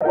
Hello,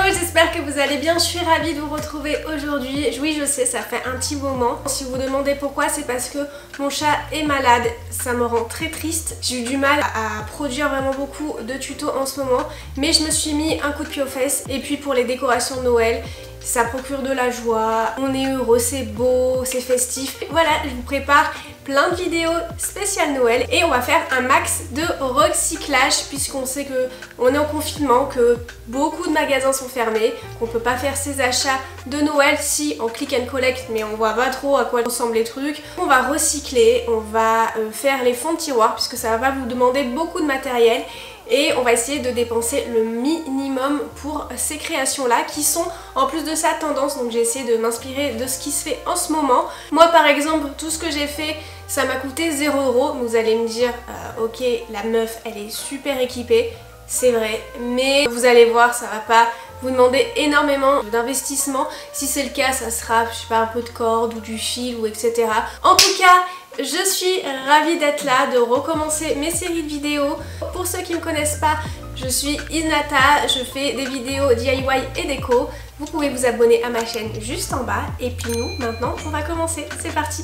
j'espère que vous allez bien, je suis ravie de vous retrouver aujourd'hui. Oui, je sais, ça fait un petit moment. Si vous vous demandez pourquoi, c'est parce que mon chat est malade, ça me rend très triste. J'ai eu du mal à produire vraiment beaucoup de tutos en ce moment, mais je me suis mis un coup de pied aux fesses. Et puis pour les décorations de Noël, ça procure de la joie, on est heureux, c'est beau, c'est festif. Voilà, je vous prépare plein de vidéos spéciales Noël et on va faire un max de recyclage puisqu'on sait que on est en confinement, que beaucoup de magasins sont fermés, qu'on peut pas faire ses achats de Noël si on click and collect, mais on voit pas trop à quoi ressemblent les trucs. On va recycler, on va faire les fonds de tiroir puisque ça va vous demander beaucoup de matériel. Et on va essayer de dépenser le minimum pour ces créations là qui sont en plus de ça tendance, donc j'ai essayé de m'inspirer de ce qui se fait en ce moment. Moi par exemple, tout ce que j'ai fait ça m'a coûté 0 €. Vous allez me dire ok, la meuf elle est super équipée, c'est vrai, mais vous allez voir, ça va pas vous demander énormément d'investissement. Si c'est le cas, ça sera, je sais pas, un peu de corde ou du fil ou etc. En tout cas, je suis ravie d'être là, de recommencer mes séries de vidéos. Pour ceux qui ne me connaissent pas, je suis Isnata, je fais des vidéos DIY et déco. Vous pouvez vous abonner à ma chaîne juste en bas. Et puis nous, maintenant, on va commencer. C'est parti!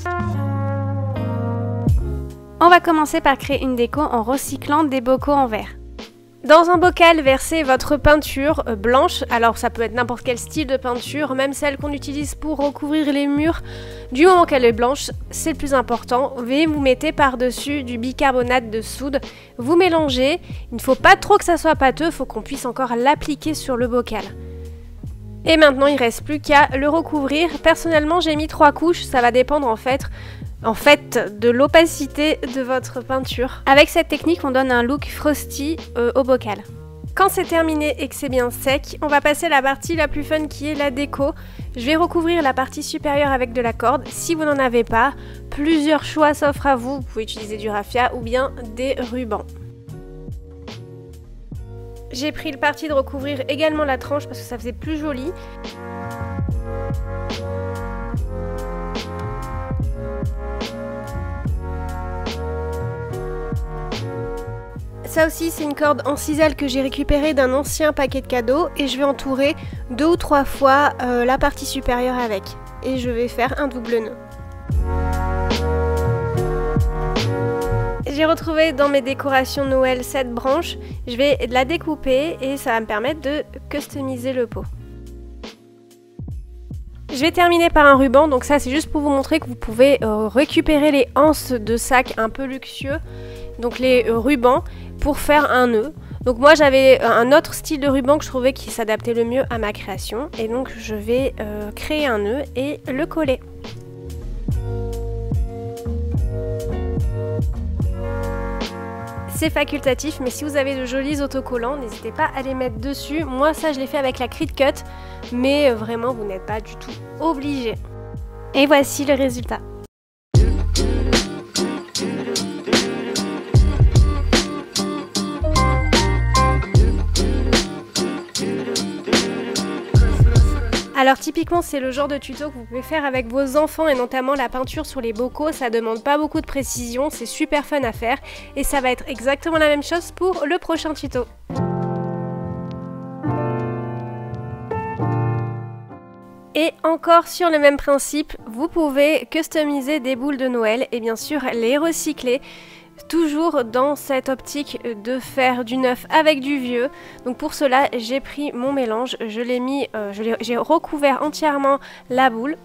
On va commencer par créer une déco en recyclant des bocaux en verre. Dans un bocal, versez votre peinture blanche, alors ça peut être n'importe quel style de peinture, même celle qu'on utilise pour recouvrir les murs. Du moment qu'elle est blanche, c'est le plus important. Et vous mettez par-dessus du bicarbonate de soude, vous mélangez. Il ne faut pas trop que ça soit pâteux, il faut qu'on puisse encore l'appliquer sur le bocal. Et maintenant, il ne reste plus qu'à le recouvrir. Personnellement, j'ai mis 3 couches, ça va dépendre en fait de l'opacité de votre peinture. Avec cette technique, on donne un look frosty au bocal. Quand c'est terminé et que c'est bien sec, on va passer à la partie la plus fun qui est la déco. Je vais recouvrir la partie supérieure avec de la corde. Si vous n'en avez pas, plusieurs choix s'offrent à vous. Vous pouvez utiliser du raffia ou bien des rubans. J'ai pris le parti de recouvrir également la tranche parce que ça faisait plus joli. Ça aussi c'est une corde en ciselle que j'ai récupérée d'un ancien paquet de cadeaux et je vais entourer 2 ou 3 fois la partie supérieure avec. Et je vais faire un double nœud. J'ai retrouvé dans mes décorations Noël cette branche, je vais la découper et ça va me permettre de customiser le pot. Je vais terminer par un ruban, donc ça c'est juste pour vous montrer que vous pouvez récupérer les anses de sacs un peu luxueux, donc les rubans, pour faire un nœud. Donc moi j'avais un autre style de ruban que je trouvais qui s'adaptait le mieux à ma création, et donc je vais créer un nœud et le coller. C'est facultatif, mais si vous avez de jolis autocollants, n'hésitez pas à les mettre dessus. Moi ça je l'ai fait avec la Cricut, mais vraiment vous n'êtes pas du tout obligé. Et voici le résultat. Alors typiquement c'est le genre de tuto que vous pouvez faire avec vos enfants et notamment la peinture sur les bocaux, ça demande pas beaucoup de précision, c'est super fun à faire et ça va être exactement la même chose pour le prochain tuto. Et encore sur le même principe, vous pouvez customiser des boules de Noël et bien sûr les recycler. Toujours dans cette optique de faire du neuf avec du vieux. Donc pour cela j'ai pris mon mélange, j'ai recouvert entièrement la boule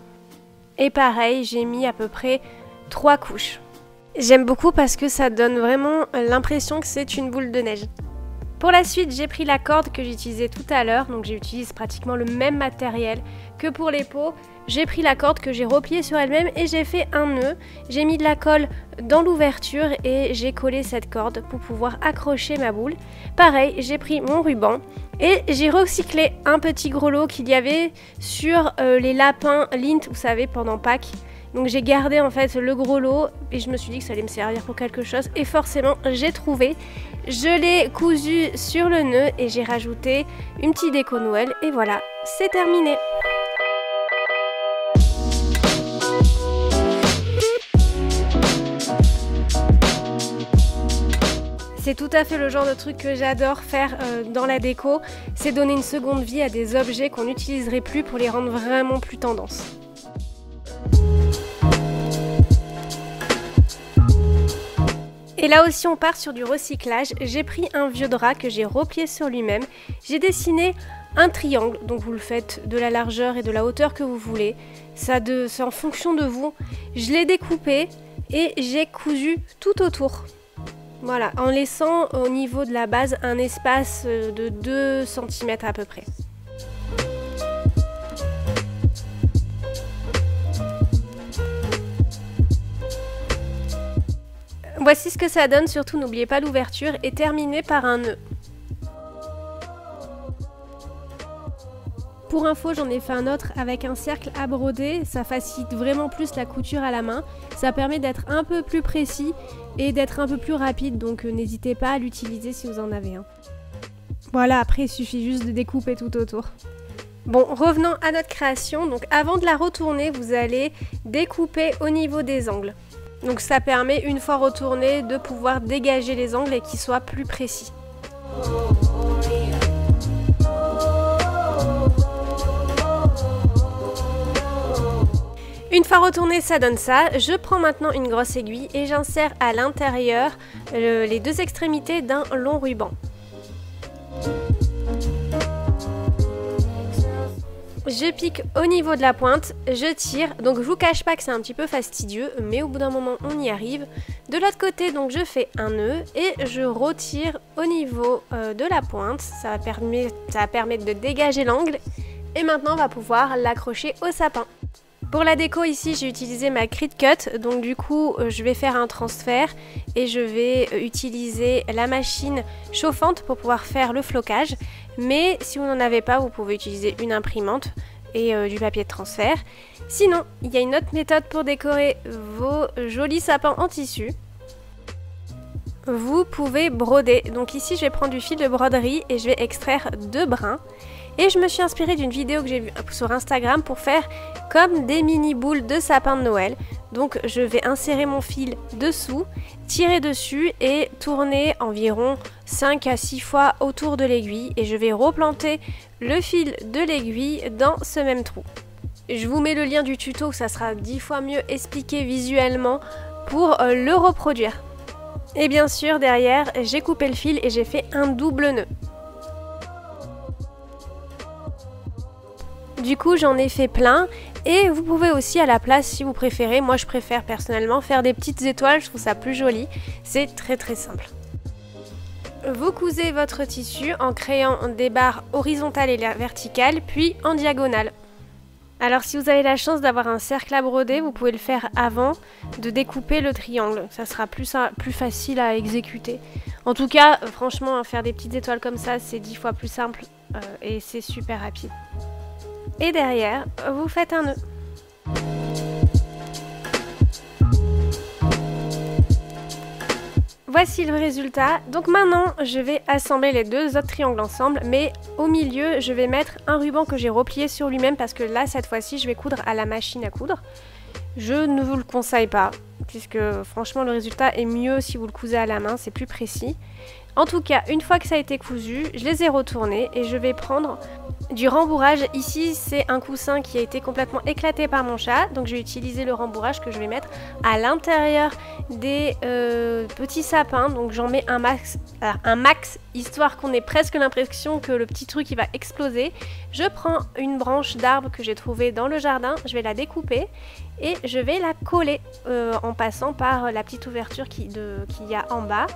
et pareil j'ai mis à peu près 3 couches. J'aime beaucoup parce que ça donne vraiment l'impression que c'est une boule de neige. Pour la suite, j'ai pris la corde que j'utilisais tout à l'heure, donc j'utilise pratiquement le même matériel que pour les pots. J'ai pris la corde que j'ai repliée sur elle-même et j'ai fait un nœud. J'ai mis de la colle dans l'ouverture et j'ai collé cette corde pour pouvoir accrocher ma boule. Pareil, j'ai pris mon ruban et j'ai recyclé un petit gros lot qu'il y avait sur les lapins Lint, vous savez, pendant Pâques. Donc j'ai gardé en fait le gros lot et je me suis dit que ça allait me servir pour quelque chose et forcément j'ai trouvé. Je l'ai cousu sur le nœud et j'ai rajouté une petite déco Noël et voilà, c'est terminé. C'est tout à fait le genre de truc que j'adore faire dans la déco, c'est donner une seconde vie à des objets qu'on n'utiliserait plus pour les rendre vraiment plus tendance. Et là aussi on part sur du recyclage. J'ai pris un vieux drap que j'ai replié sur lui-même. J'ai dessiné un triangle, donc vous le faites de la largeur et de la hauteur que vous voulez. C'est en fonction de vous. Je l'ai découpé et j'ai cousu tout autour. Voilà, en laissant au niveau de la base un espace de 2 cm à peu près. Voici ce que ça donne, surtout n'oubliez pas l'ouverture et terminez par un nœud. Pour info, j'en ai fait un autre avec un cercle à broder, ça facilite vraiment plus la couture à la main, ça permet d'être un peu plus précis et d'être un peu plus rapide, donc n'hésitez pas à l'utiliser si vous en avez un. Voilà, après il suffit juste de découper tout autour. Bon, revenons à notre création, donc avant de la retourner, vous allez découper au niveau des angles. Donc ça permet, une fois retourné, de pouvoir dégager les angles et qu'ils soient plus précis. Une fois retourné, ça donne ça. Je prends maintenant une grosse aiguille et j'insère à l'intérieur les 2 extrémités d'un long ruban. Je pique au niveau de la pointe, je tire, donc je vous cache pas que c'est un petit peu fastidieux, mais au bout d'un moment on y arrive. De l'autre côté, donc je fais un nœud et je retire au niveau de la pointe, ça va permettre de dégager l'angle. Et maintenant on va pouvoir l'accrocher au sapin. Pour la déco ici, j'ai utilisé ma Cricut, donc du coup je vais faire un transfert et je vais utiliser la machine chauffante pour pouvoir faire le flocage. Mais si vous n'en avez pas, vous pouvez utiliser une imprimante et du papier de transfert. Sinon, il y a une autre méthode pour décorer vos jolis sapins en tissu. Vous pouvez broder. Donc ici, je vais prendre du fil de broderie et je vais extraire 2 brins. Et je me suis inspirée d'une vidéo que j'ai vue sur Instagram pour faire comme des mini boules de sapin de Noël. Donc je vais insérer mon fil dessous, tirer dessus et tourner environ 5 à 6 fois autour de l'aiguille. Et je vais replanter le fil de l'aiguille dans ce même trou. Je vous mets le lien du tuto, ça sera 10 fois mieux expliqué visuellement pour le reproduire. Et bien sûr derrière, j'ai coupé le fil et j'ai fait un double nœud. Du coup j'en ai fait plein et vous pouvez aussi à la place si vous préférez, moi je préfère personnellement faire des petites étoiles, je trouve ça plus joli, c'est très simple. Vous cousez votre tissu en créant des barres horizontales et verticales puis en diagonale. Alors si vous avez la chance d'avoir un cercle à broder, vous pouvez le faire avant de découper le triangle, ça sera plus facile à exécuter. En tout cas franchement faire des petites étoiles comme ça c'est 10 fois plus simple et c'est super rapide. Et derrière, vous faites un nœud. Voici le résultat. Donc maintenant, je vais assembler les 2 autres triangles ensemble, mais au milieu, je vais mettre un ruban que j'ai replié sur lui-même parce que là, cette fois-ci, je vais coudre à la machine à coudre. Je ne vous le conseille pas, puisque franchement, le résultat est mieux si vous le cousez à la main, c'est plus précis. En tout cas, une fois que ça a été cousu, je les ai retournés et je vais prendre du rembourrage. Ici, c'est un coussin qui a été complètement éclaté par mon chat. Donc, je vais utiliser le rembourrage que je vais mettre à l'intérieur des petits sapins. Donc, j'en mets un max, histoire qu'on ait presque l'impression que le petit truc il va exploser. Je prends une branche d'arbre que j'ai trouvée dans le jardin. Je vais la découper et je vais la coller en passant par la petite ouverture qu'il y a en bas.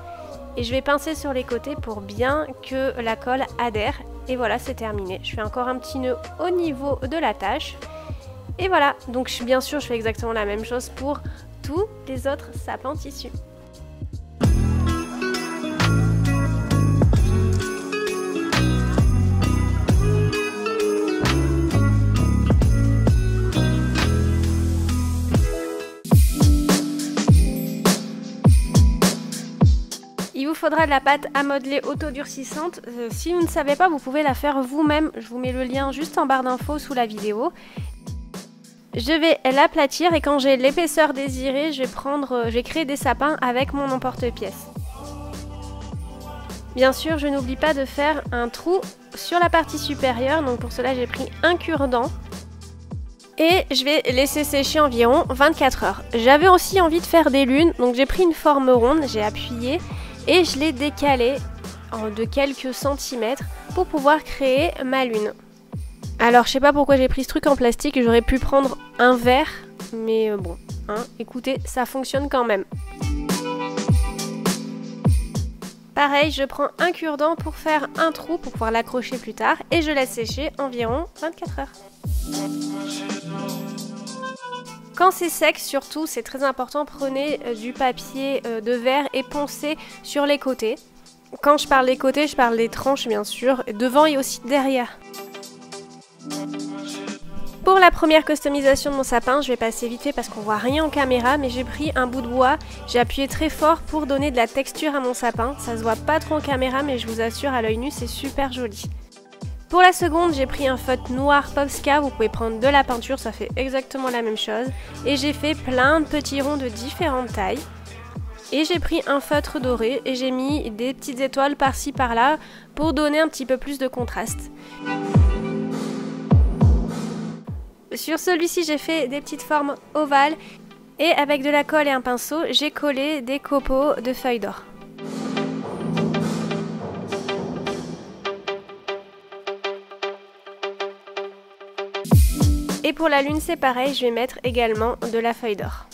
Et je vais pincer sur les côtés pour bien que la colle adhère. Et voilà, c'est terminé. Je fais encore un petit nœud au niveau de la tâche. Et voilà, donc bien sûr, je fais exactement la même chose pour tous les autres sapins tissu. Il vous faudra de la pâte à modeler autodurcissante. Si vous ne savez pas, vous pouvez la faire vous-même. Je vous mets le lien juste en barre d'infos sous la vidéo. Je vais l'aplatir et quand j'ai l'épaisseur désirée, je vais créer des sapins avec mon emporte-pièce. Bien sûr, je n'oublie pas de faire un trou sur la partie supérieure, donc pour cela j'ai pris un cure-dent. Et je vais laisser sécher environ 24 heures. J'avais aussi envie de faire des lunes, donc j'ai pris une forme ronde, j'ai appuyé et je l'ai décalée de quelques centimètres pour pouvoir créer ma lune. Alors je sais pas pourquoi j'ai pris ce truc en plastique, j'aurais pu prendre un verre, mais bon, hein, écoutez, ça fonctionne quand même. Pareil, je prends un cure-dent pour faire un trou pour pouvoir l'accrocher plus tard et je laisse sécher environ 24 heures. Quand c'est sec, surtout, c'est très important, prenez du papier de verre et poncez sur les côtés. Quand je parle des côtés, je parle des tranches bien sûr, devant et aussi derrière. Pour la première customisation de mon sapin, je vais passer vite fait parce qu'on voit rien en caméra, mais j'ai pris un bout de bois, j'ai appuyé très fort pour donner de la texture à mon sapin. Ça se voit pas trop en caméra, mais je vous assure, à l'œil nu, c'est super joli. Pour la seconde, j'ai pris un feutre noir Posca, vous pouvez prendre de la peinture, ça fait exactement la même chose. Et j'ai fait plein de petits ronds de différentes tailles. Et j'ai pris un feutre doré et j'ai mis des petites étoiles par-ci par-là pour donner un petit peu plus de contraste. Sur celui-ci, j'ai fait des petites formes ovales et avec de la colle et un pinceau, j'ai collé des copeaux de feuilles d'or. Et pour la lune, c'est pareil, je vais mettre également de la feuille d'or.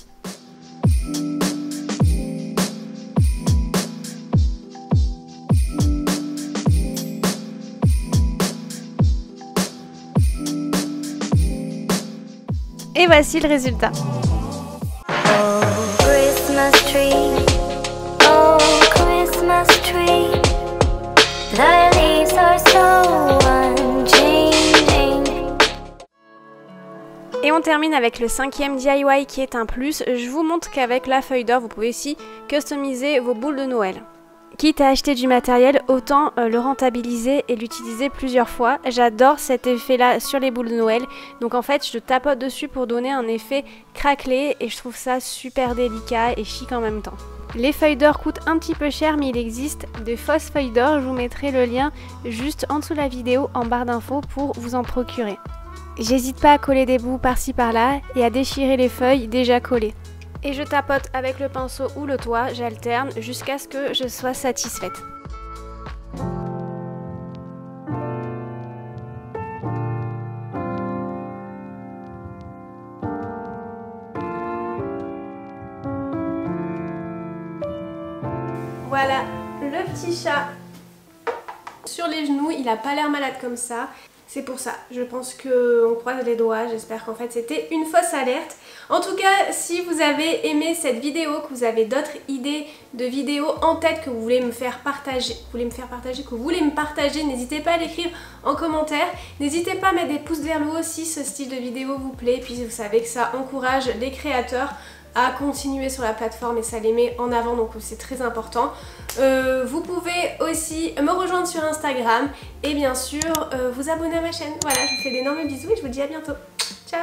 Et voici le résultat. Oh, Christmas tree. Oh, Christmas tree. The leaves are so unchanging. Et on termine avec le 5e DIY qui est un plus. Je vous montre qu'avec la feuille d'or, vous pouvez aussi customiser vos boules de Noël. Quitte à acheter du matériel, autant le rentabiliser et l'utiliser plusieurs fois. J'adore cet effet-là sur les boules de Noël. Donc en fait, je tapote dessus pour donner un effet craquelé et je trouve ça super délicat et chic en même temps. Les feuilles d'or coûtent un petit peu cher, mais il existe des fausses feuilles d'or. Je vous mettrai le lien juste en dessous de la vidéo en barre d'infos pour vous en procurer. J'hésite pas à coller des bouts par-ci par-là et à déchirer les feuilles déjà collées. Et je tapote avec le pinceau ou le doigt, j'alterne jusqu'à ce que je sois satisfaite. Voilà, le petit chat sur les genoux, il a pas l'air malade comme ça. C'est pour ça, je pense qu'on croise les doigts, j'espère qu'en fait c'était une fausse alerte. En tout cas, si vous avez aimé cette vidéo, que vous avez d'autres idées de vidéos en tête que vous voulez me faire partager, n'hésitez pas à l'écrire en commentaire. N'hésitez pas à mettre des pouces vers le haut si ce style de vidéo vous plaît. Puis vous savez que ça encourage les créateurs à continuer sur la plateforme et ça les met en avant, donc c'est très important. Vous pouvez aussi me rejoindre sur Instagram et bien sûr vous abonner à ma chaîne. Voilà, je vous fais d'énormes bisous et je vous dis à bientôt. Ciao!